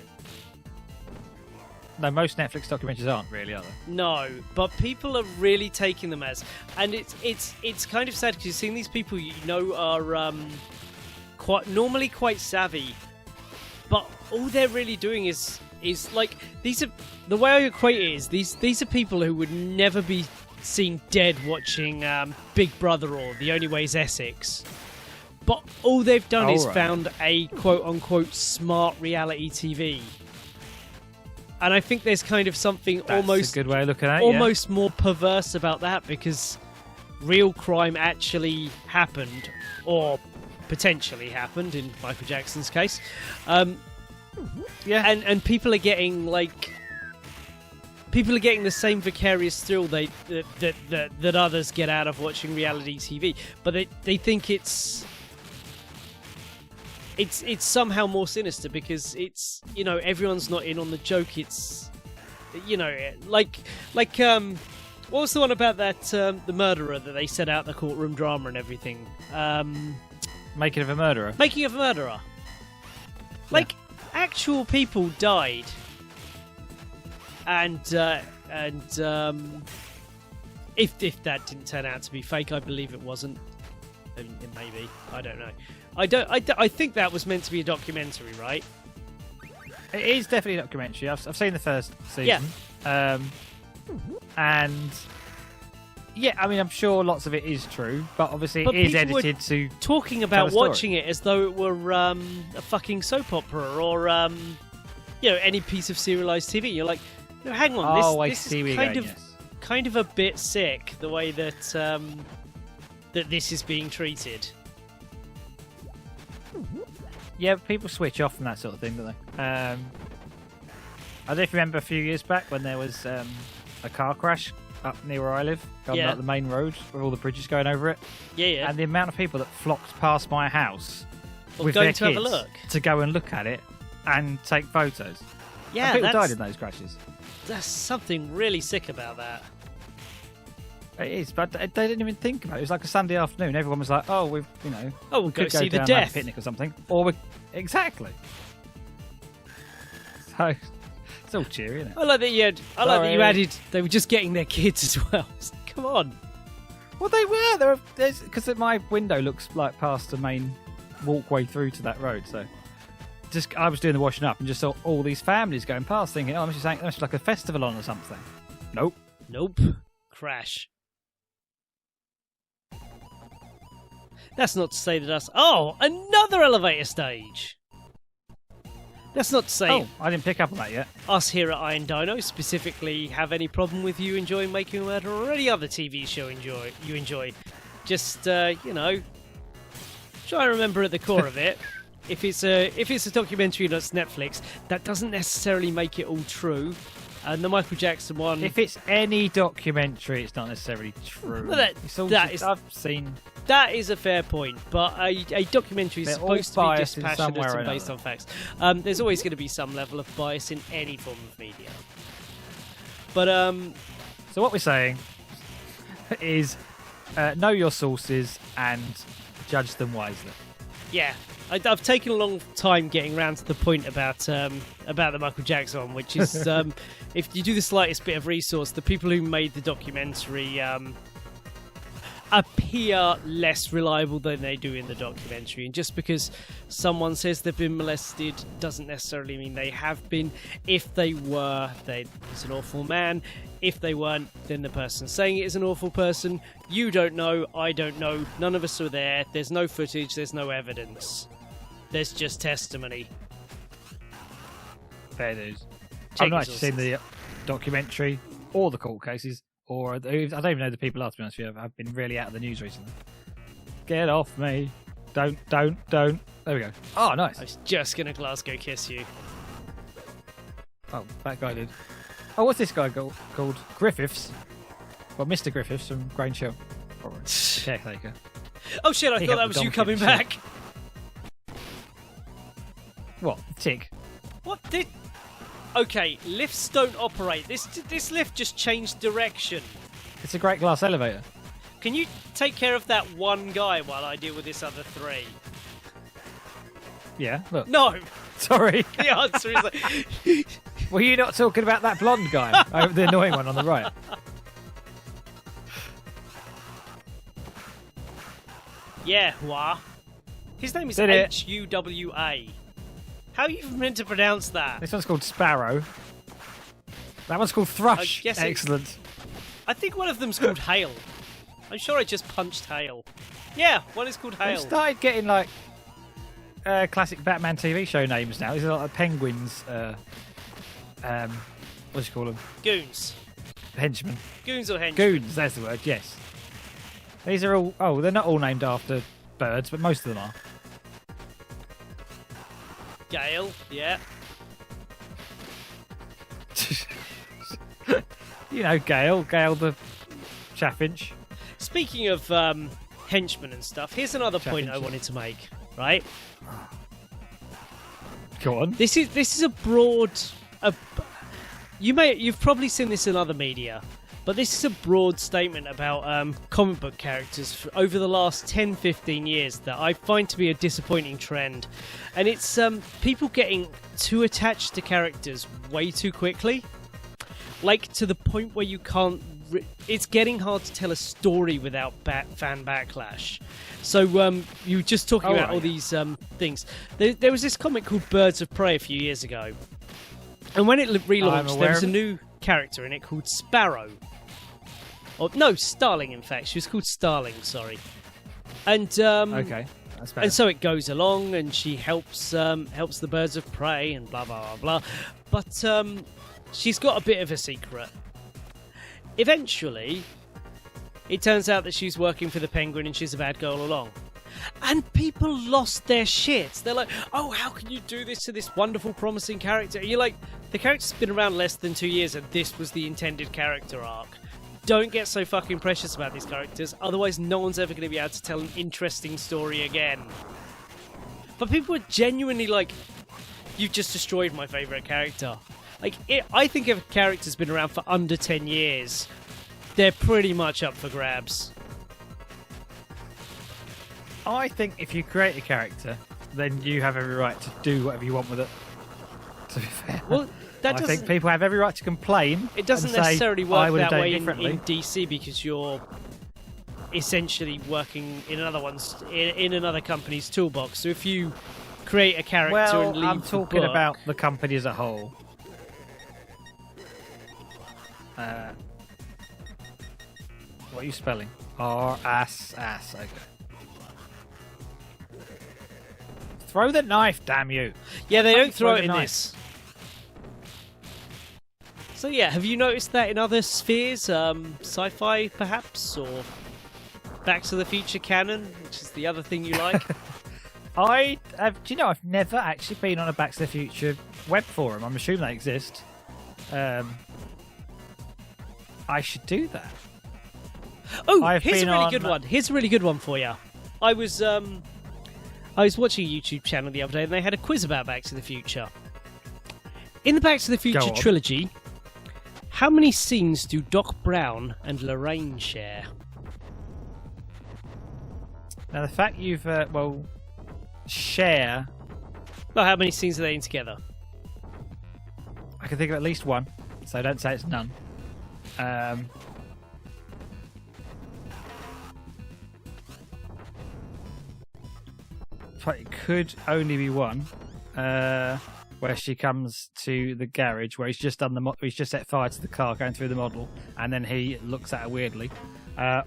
No, most Netflix documentaries aren't really, are they? No, but people are really taking them as, and it's kind of sad because you're seeing these people you know are normally quite savvy, but all they're really doing is like, these are, the way I equate it is these are people who would never be seen dead watching Big Brother or The Only Way is Essex, but all they've done is found a quote-unquote smart reality TV. And I think there's kind of something almost a good way of looking at it, almost more perverse about that, because real crime actually happened, or potentially happened in Michael Jackson's case. And people are getting the same vicarious thrill that others get out of watching reality TV, but they think it's somehow more sinister because it's, you know, everyone's not in on the joke. It's, you know, like what was the one about that the murderer that they set out the courtroom drama and everything? Making of a Murderer. Making of a Murderer. Like, actual people died, and if that didn't turn out to be fake, I believe it wasn't. Maybe, I don't know. I think that was meant to be a documentary, right? It is definitely a documentary. I've seen the first season. Yeah. And yeah, I mean, I'm sure lots of it is true, but obviously it is edited to talking about watching it as though it were a fucking soap opera or you know, any piece of serialized TV. You're like, no, hang on, this is kind of a bit sick, the way that that this is being treated. Yeah, people switch off from that sort of thing, don't they? I don't know if you remember a few years back when there was a car crash up near where I live, on like the main road with all the bridges going over it. Yeah. And the amount of people that flocked past my house with going their to kids have a look, to go and look at it and take photos. Yeah, and people died in those crashes. There's something really sick about that. It is, but they didn't even think about it. It was like a Sunday afternoon. Everyone was like, "Oh, we'll go see the death, have a picnic or something." Or exactly. So it's all cheery, isn't it? I like that you added. They were just getting their kids as well. Come on. Well, they were. Because my window looks like past the main walkway through to that road. So I was doing the washing up and just saw all these families going past, thinking, "Oh, there must be like a festival on or something." Nope. Crash. That's not to say that us... Oh, another elevator stage! That's not to say... Oh, I didn't pick up on that yet. Us here at Iron Dino specifically have any problem with you enjoying Making a Murderer or any other TV show you enjoy. Just, you know, try and remember at the core of it. If it's a documentary that's Netflix, that doesn't necessarily make it all true. And the Michael Jackson one... If it's any documentary, it's not necessarily true. Well, I've seen... That is a fair point, but a documentary is supposed to be dispassionate and based on facts. There's always going to be some level of bias in any form of media. But so what we're saying is know your sources and judge them wisely. Yeah, I've taken a long time getting around to the point about the Michael Jackson one, which is if you do the slightest bit of resource, the people who made the documentary appear less reliable than they do in the documentary, and just because someone says they've been molested doesn't necessarily mean they have been. If they were, he's an awful man. If they weren't, then the person saying it is an awful person. You don't know, I don't know, none of us are there, there's no footage, there's no evidence, there's just testimony. Fair dues. I've not actually seen the documentary or the court cases, or I don't even know the people are, to be honest with you. I've been really out of the news recently. Get off me. Don't. There we go. Oh, nice. I was just going to Glasgow kiss you. Oh, that guy did. Oh, what's this guy called? Griffiths. Well, Mr. Griffiths from Grange Hill. Caretaker. Oh shit, I thought that was you coming back. What? Tick. What did... Okay, lifts don't operate. This lift just changed direction. It's a great glass elevator. Can you take care of that one guy while I deal with this other three? Yeah, look. No! Sorry. The answer is like... Were you not talking about that blonde guy? The annoying one on the right. Yeah, Hua. His name is H-U-W-A. How are you meant to pronounce that? This one's called Sparrow. That one's called Thrush. Excellent. I think one of them's called Hail. I'm sure I just punched Hail. Yeah, one is called Hail. We've started getting like classic Batman TV show names now. These are like penguins. What do you call them? Goons. Henchmen. Goons or henchmen? Goons, there's the word, yes. These are all... Oh, they're not all named after birds, but most of them are. Gale, yeah. You know, Gale the chaffinch. Speaking of henchmen and stuff, here's another point I wanted to make, right? Go on. This is a broad... You've probably seen this in other media, but this is a broad statement about comic book characters over the last 10-15 years that I find to be a disappointing trend. And it's people getting too attached to characters way too quickly. Like, to the point where you can't... It's getting hard to tell a story without fan backlash. So you were just talking about all these things. There was this comic called Birds of Prey a few years ago. And when it relaunched, there was a new character in it called Sparrow. Or, no, Starling, in fact. She was called Starling, sorry. And okay, that's better. And so it goes along, and she helps the birds of prey, and blah, blah, blah, blah. But she's got a bit of a secret. Eventually, it turns out that she's working for the Penguin, and she's a bad girl all along. And people lost their shit. They're like, oh, how can you do this to this wonderful, promising character? And you're like, the character's been around less than 2 years, and this was the intended character arc. Don't get so fucking precious about these characters, otherwise no one's ever going to be able to tell an interesting story again. But people are genuinely like, you've just destroyed my favourite character. Like, I think if a character's been around for under 10 years, they're pretty much up for grabs. I think if you create a character, then you have every right to do whatever you want with it. To be fair. Well, I think people have every right to complain. It doesn't and necessarily say, work that way in DC, because you're essentially working in another company's toolbox. So if you create a character and leave I'm talking the book, about the company as a whole. What are you spelling? R-ass. Okay. Throw the knife, damn you. Yeah, they don't throw it in this. So yeah, have you noticed that in other spheres? Sci-fi, perhaps? Or Back to the Future canon, which is the other thing you like? Do you know, I've never actually been on a Back to the Future web forum. I'm assuming they exist. I should do that. Oh, here's a really good one. Here's a really good one for you. I was watching a YouTube channel the other day, and they had a quiz about Back to the Future. In the Back to the Future trilogy, how many scenes do Doc Brown and Lorraine share? Now, the fact you've, share... Well, how many scenes are they in together? I can think of at least one, so don't say it's none. But it could only be one, where she comes to the garage where he's just set fire to the car going through the model, and then he looks at her weirdly.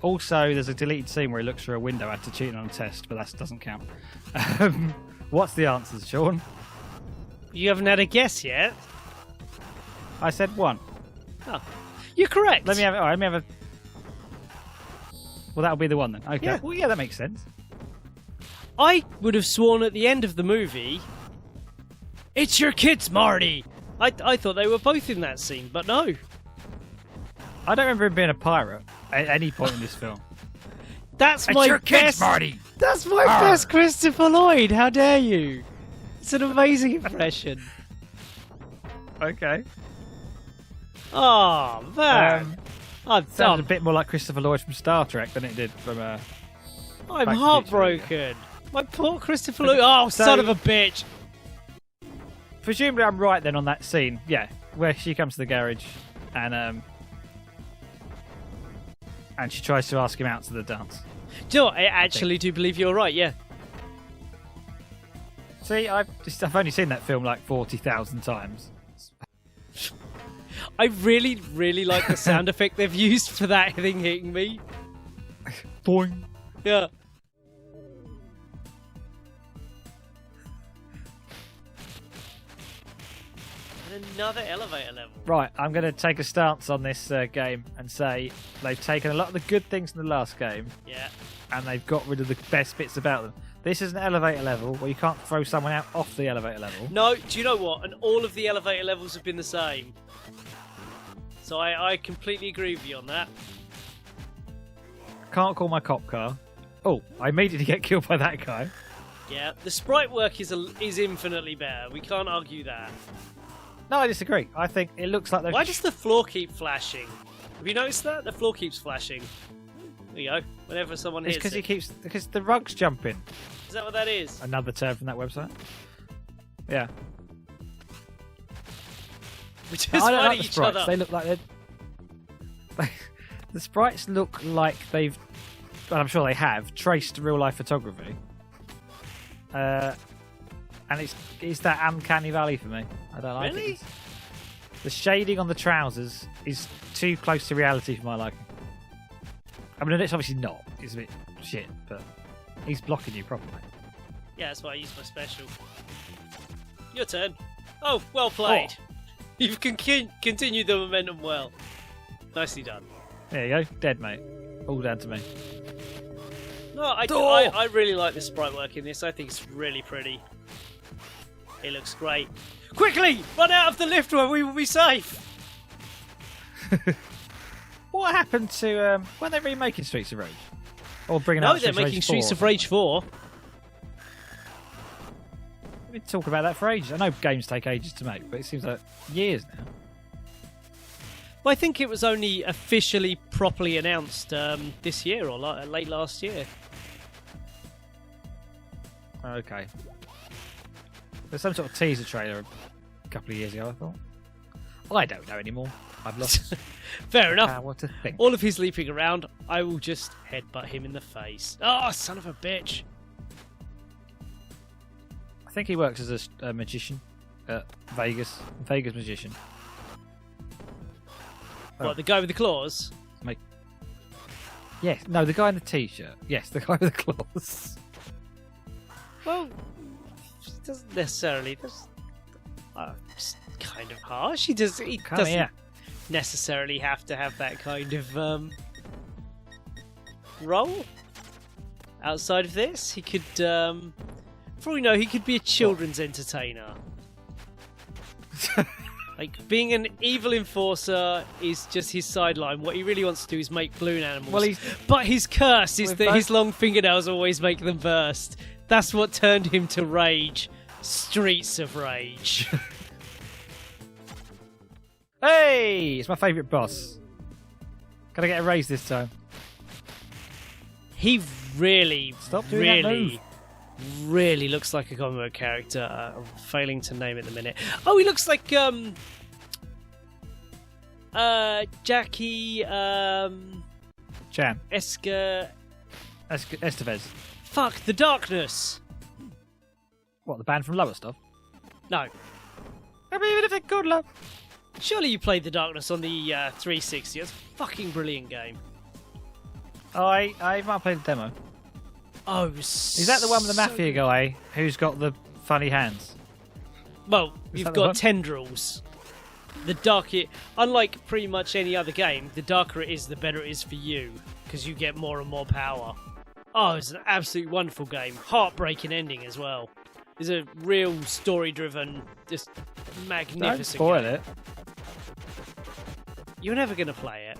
Also, there's a deleted scene where he looks through a window after cheating on a test, but that doesn't count. What's the answers, Sean? You haven't had a guess yet. I said one. Oh, you're correct. Let me have a. Well, that'll be the one then. Okay. Yeah. Well, yeah, that makes sense. I would have sworn at the end of the movie, it's your kids, Marty. I thought they were both in that scene, but no. I don't remember him being a pirate at any point in this film. That's it's my your best, kids, Marty. That's my best Christopher Lloyd. How dare you? It's an amazing impression. Okay. Oh man, sounds a bit more like Christopher Lloyd from Star Trek than it did from. I'm heartbroken. My poor Christopher Lloyd. Oh, son of a bitch. Presumably, I'm right then on that scene. Yeah, where she comes to the garage and she tries to ask him out to the dance. Do you know what? I actually do believe you're right. Yeah. See, I've only seen that film like 40,000 times. I really, really like the sound effect they've used for that thing hitting me. Boing. Yeah. And another elevator level. Right, I'm going to take a stance on this game and say they've taken a lot of the good things from the last game. Yeah. And they've got rid of the best bits about them. This is an elevator level where you can't throw someone out off the elevator level. No, do you know what? And all of the elevator levels have been the same. So I completely agree with you on that. Can't call my cop car. Oh, I immediately get killed by that guy. Yeah, the sprite work is infinitely better. We can't argue that. No, I disagree. I think it looks like they've... Why does the floor keep flashing? Have you noticed that? The floor keeps flashing. There you go. Whenever someone hits it. Because the rug's jumping. Is that what that is? Another term from that website. Yeah. We're just I don't fighting like the each sprites. other. They look like they're... The sprites look like they've... Well, I'm sure they have traced real-life photography. And it's that uncanny valley for me. I don't like really? it. The shading on the trousers is too close to reality for my liking. I mean, it's obviously not. It's a bit shit, but he's blocking you properly. Yeah, that's why I use my special. Your turn. Oh, well played. Oh. You've continued the momentum well. Nicely done. There you go. Dead, mate. All down to me. No, I really like the sprite work in this. I think it's really pretty. It looks great. Quickly! Run out of the lift where we will be safe! What happened to... when they're remaking Streets of Rage? Or bringing no, out they're making Streets of Rage 4. We've been talking about that for ages. I know games take ages to make, but it seems like years now. Well, I think it was only officially properly announced this year or late last year. Okay. There's some sort of teaser trailer a couple of years ago, I thought. Well, I don't know anymore. I've lost. Fair enough. What to think. All of his leaping around, I will just headbutt him in the face. Oh, son of a bitch. I think he works as a magician at Vegas. Vegas magician. What, the guy with the claws? Yes. No, the guy in the t-shirt. Yes, the guy with the claws. Well, he doesn't necessarily. It's kind of harsh. He doesn't necessarily have to have that kind of role. Outside of this, he could, for all we know, he could be a children's entertainer. Like, being an evil enforcer is just his sideline. What he really wants to do is make balloon animals. Well, but his curse is that his long fingernails always make them burst. That's what turned him to rage. Streets of Rage. Hey! It's my favourite boss. Can I get a raise this time? He really, Stop doing that move. really looks like a comic book character. I'm failing to name it in a minute. Oh, he looks like Jackie Chan. Estevez. Fuck, The Darkness. What, the band from Lower Stuff? No. I mean, even if they're good, love. Surely you played The Darkness on the 360. It's a fucking brilliant game. I might have played the demo. Oh, is that the one with the mafia guy who's got the funny hands? Well, you've got tendrils. The darker, unlike pretty much any other game, the darker it is, the better it is for you, because you get more and more power. Oh, it's an absolutely wonderful game. Heartbreaking ending as well. It's a real story-driven, just magnificent Don't spoil game. it. You're never going to play it.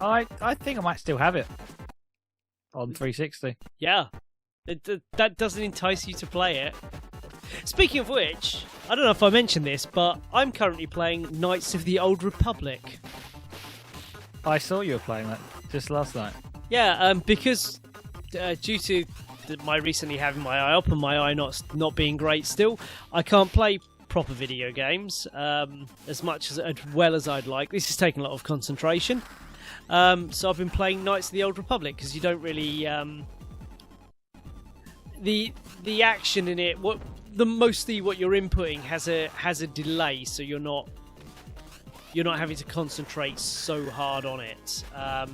I think I might still have it on 360. Yeah. That doesn't entice you to play it. Speaking of which, I don't know if I mentioned this, but I'm currently playing Knights of the Old Republic. I saw you were playing that just last night. Yeah, because due to my recently having my eye up and my eye not being great still, I can't play proper video games as well as I'd like. This is taking a lot of concentration. So I've been playing Knights of the Old Republic because you don't really... the action in it, mostly what you're inputting has a delay, so you're not having to concentrate so hard on it.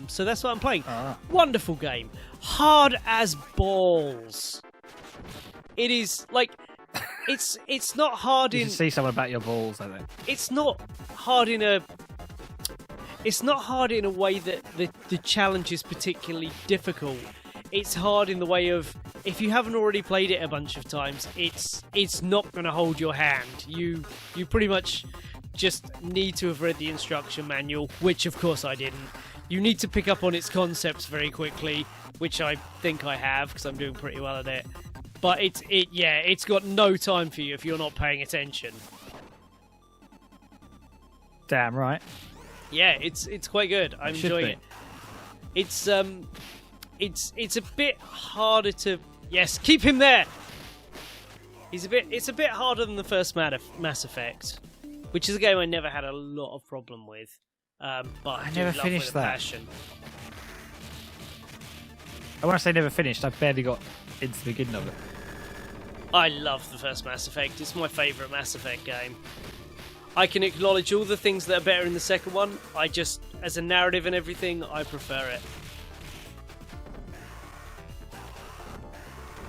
So that's what I'm playing. Wonderful game, hard as balls. It is like it's not hard in. You see someone about your balls, I think. It's not hard in a. It's not hard in a way that the challenge is particularly difficult. It's hard in the way of, if you haven't already played it a bunch of times, it's not going to hold your hand. You pretty much just need to have read the instruction manual, which of course I didn't. You need to pick up on its concepts very quickly, which I think I have because I'm doing pretty well at it. But it's got no time for you if you're not paying attention. Damn right. Yeah, it's quite good. I'm enjoying it. It's a bit harder to. Yes, keep him there. It's a bit harder than the first Mass Effect, which is a game I never had a lot of problem with. But I never finished that. Passion. When I say never finished, I barely got into the beginning of it. I love the first Mass Effect. It's my favourite Mass Effect game. I can acknowledge all the things that are better in the second one. I just, as a narrative and everything, I prefer it.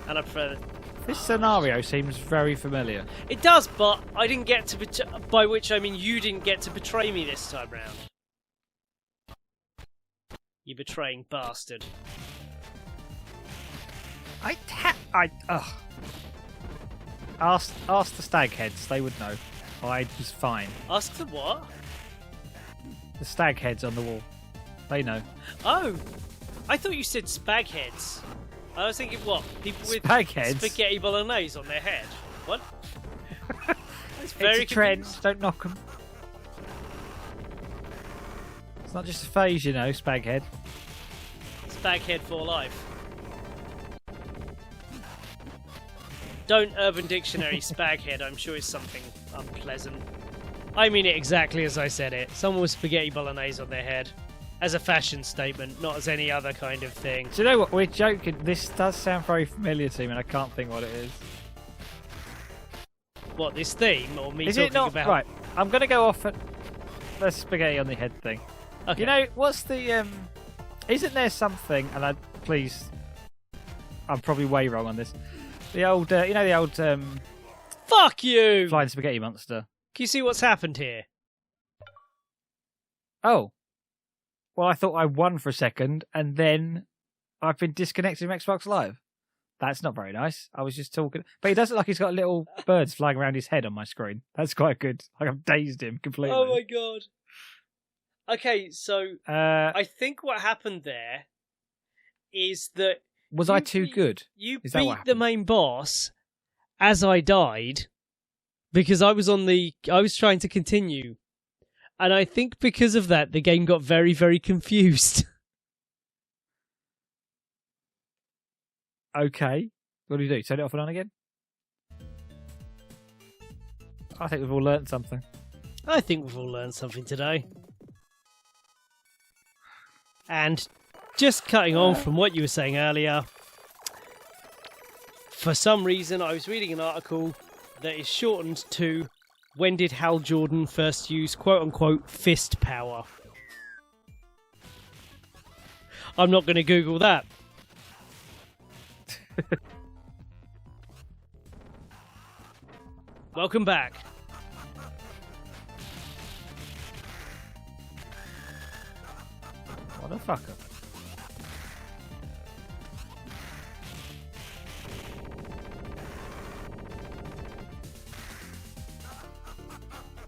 And I prefer it. This scenario seems very familiar. It does, but I didn't get to by which I mean you didn't get to betray me this time round. You betraying bastard. Ask the stag heads, they would know. I was fine. Ask the what? The stag heads on the wall. They know. Oh! I thought you said spag heads. I was thinking, what? People with spaghetti bolognese on their head? What? It's very it's a trend. Don't knock them. It's not just a phase, you know, spag head. Spag head for life. Don't Urban Dictionary spag head, I'm sure it's something unpleasant. I mean it exactly as I said it. Someone with spaghetti bolognese on their head. As a fashion statement, not as any other kind of thing. Do you know what? We're joking. This does sound very familiar to me, and I can't think what it is. What, this theme? Or me is talking it not? about... Right, I'm going to go off at the spaghetti on the head thing. Okay. You know, what's the... Isn't there something, and please... I'm probably way wrong on this. The old... you know the old... Fuck you! Flying spaghetti monster. Can you see what's happened here? Oh. Well, I thought I won for a second, and then I've been disconnected from Xbox Live. That's not very nice. I was just talking... But he does look like he's got little birds flying around his head on my screen. That's quite good. Like I've dazed him completely. Oh my god. Okay, so I think what happened there is that... Was I too good? You beat the main boss as I died because I was trying to continue. And I think because of that, the game got very, very confused. Okay. What do you do? Turn it off and on again? I think we've all learnt something. I think we've all learned something today. And just cutting on from what you were saying earlier, for some reason I was reading an article that is shortened to when did Hal Jordan first use quote-unquote fist power? I'm not going to Google that. Welcome back. What a fucker.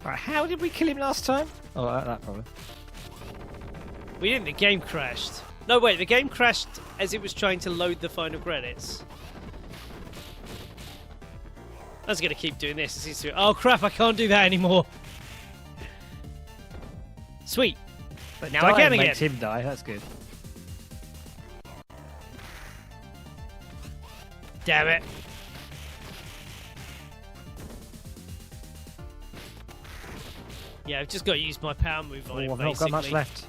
Right, how did we kill him last time? Oh, that probably. We didn't, the game crashed. No, wait, the game crashed as it was trying to load the final credits. I was going to keep doing this. Oh crap, I can't do that anymore. Sweet. But now I can again. Makes him die, that's good. Damn it. Yeah, I've just got to use my power move on him, I've not got much left.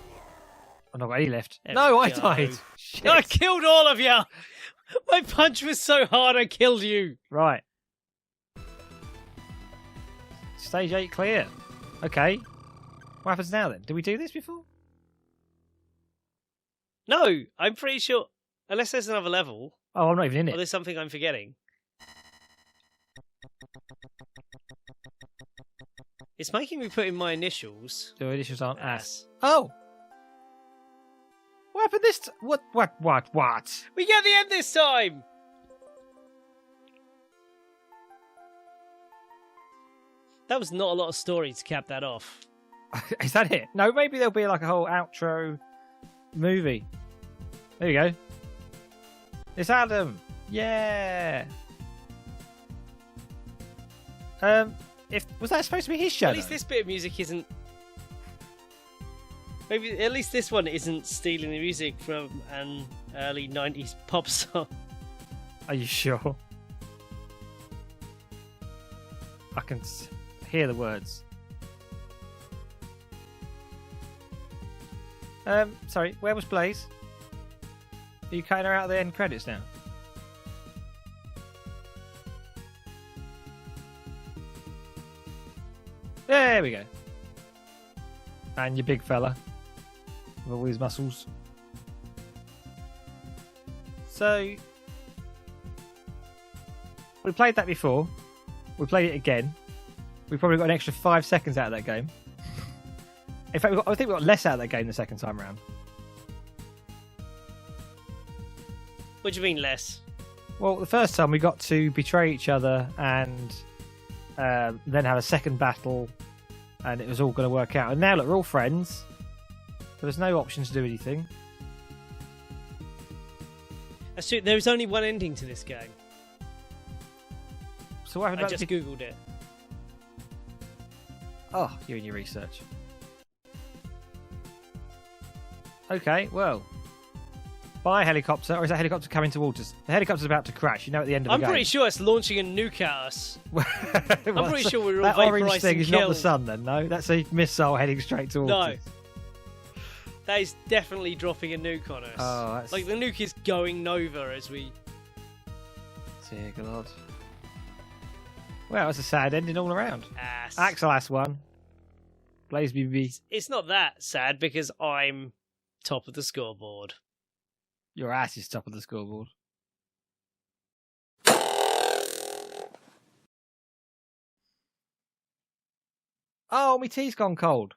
I've not got any left. There no, I died. Shit. I killed all of you! My punch was so hard I killed you. Right. Stage 8 clear. Okay. What happens now then? Did we do this before? No, I'm pretty sure. Unless there's another level. Oh, I'm not even in Or it. there's something I'm forgetting. It's making me put in my initials. The initials aren't Ass. Oh! What happened this What? We get the end this time! That was not a lot of story to cap that off. Is that it? No, maybe there'll be like a whole outro movie. There you go. It's Adam. Yeah. Was that supposed to be his shadow? At least this bit of music isn't. Maybe at least this one isn't stealing the music from an early '90s pop song. Are you sure? I can hear the words. Sorry, where was Blaze? Are you cutting her out of the end credits now? There we go. And your big fella with all his muscles. So we played that before. We played it again. We probably got an extra 5 seconds out of that game. In fact, I think we got less out of that game the second time round. What do you mean less? Well, the first time we got to betray each other and then have a second battle, and it was all going to work out. And now, look, we're all friends. So there's no option to do anything. That's true. There is only one ending to this game. So what happened? I just googled it. Oh, you and your research. Okay, well. Bye, helicopter. Or is that helicopter coming towards us? The helicopter's about to crash. You know, at the end of the game. I'm pretty sure it's launching a nuke at us. I'm pretty sure we were all that orange vaporised thing and is not the killed. sun, then, no? That's a missile heading straight towards No. us. That is definitely dropping a nuke on us. Oh, that's... Like, the nuke is going Nova as we... Dear God. Well, it's a sad ending all around. Ass. Axel ass one. Blaze BB. It's not that sad because I'm top of the scoreboard. Your ass is top of the scoreboard. Oh, my tea's gone cold.